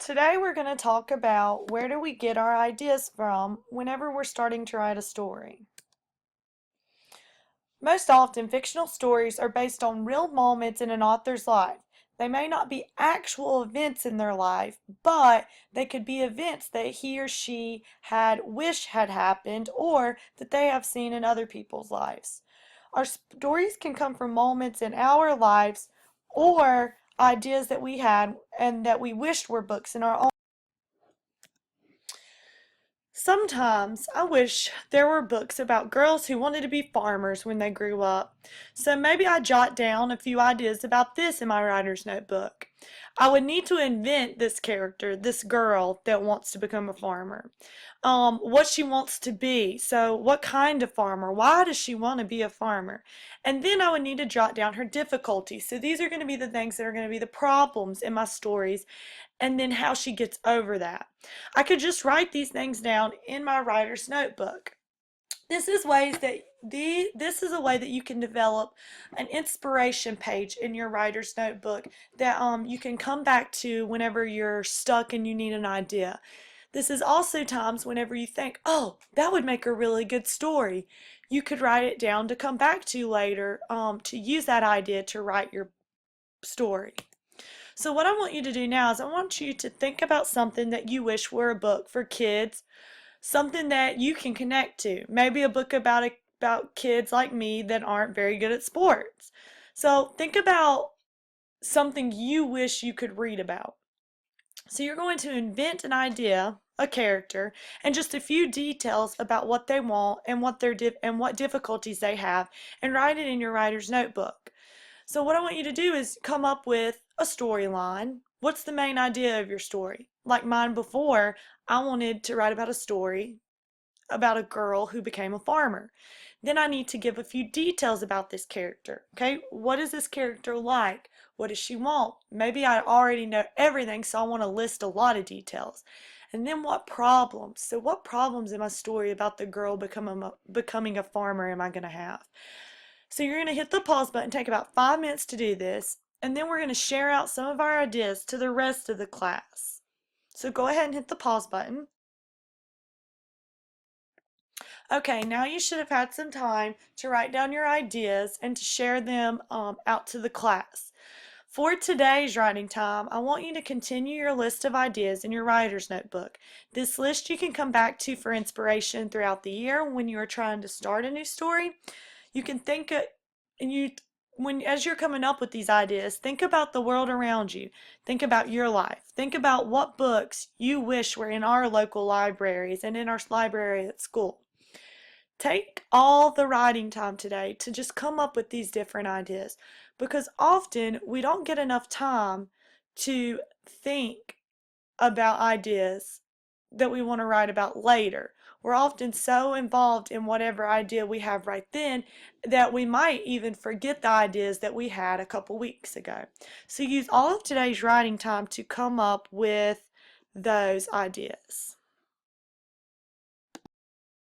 Today we're going to talk about where do we get our ideas from whenever we're starting to write a story. Most often, fictional stories are based on real moments in an author's life. They may not be actual events in their life, but they could be events that he or she had wished had happened or that they have seen in other people's lives. Our stories can come from moments in our lives or ideas that we had and that we wished were books in our own. Sometimes I wish there were books about girls who wanted to be farmers when they grew up. So maybe I jot down a few ideas about this in my writer's notebook. I would need to invent this character, this girl that wants to become a farmer. What she wants to be. So what kind of farmer? Why does she want to be a farmer? And then I would need to jot down her difficulties. So these are going to be the things that are going to be the problems in my stories and then how she gets over that. I could just write these things down in my writer's notebook. This is a way that you can develop an inspiration page in your writer's notebook that you can come back to whenever you're stuck and you need an idea. This is also times whenever you think, oh, that would make a really good story. You could write it down to come back to later to use that idea to write your story. So what I want you to do now is I want you to think about something that you wish were a book for kids, something that you can connect to. Maybe a book about kids like me that aren't very good at sports. So think about something you wish you could read about. So you're going to invent an idea, a character, and just a few details about what they want and what difficulties they have, and write it in your writer's notebook. So what I want you to do is come up with a storyline. What's the main idea of your story? Like mine before, I wanted to write about a story about a girl who became a farmer. Then I need to give a few details about this character. Okay, what is this character like? What does she want? Maybe I already know everything, so I want to list a lot of details. And then what problems? So what problems in my story about the girl becoming a farmer am I going to have? So you're going to hit the pause button, take about 5 minutes to do this, and then we're going to share out some of our ideas to the rest of the class. So go ahead and hit the pause button. Okay, now you should have had some time to write down your ideas and to share them out to the class. For today's writing time, I want you to continue your list of ideas in your writer's notebook. This list you can come back to for inspiration throughout the year when you are trying to start a new story. You can think and you when as you're coming up with these ideas, think about the world around you. Think about your life. Think about what books you wish were in our local libraries and in our library at school. Take all the writing time today to just come up with these different ideas because often we don't get enough time to think about ideas that we want to write about later. We're often so involved in whatever idea we have right then that we might even forget the ideas that we had a couple weeks ago. So use all of today's writing time to come up with those ideas.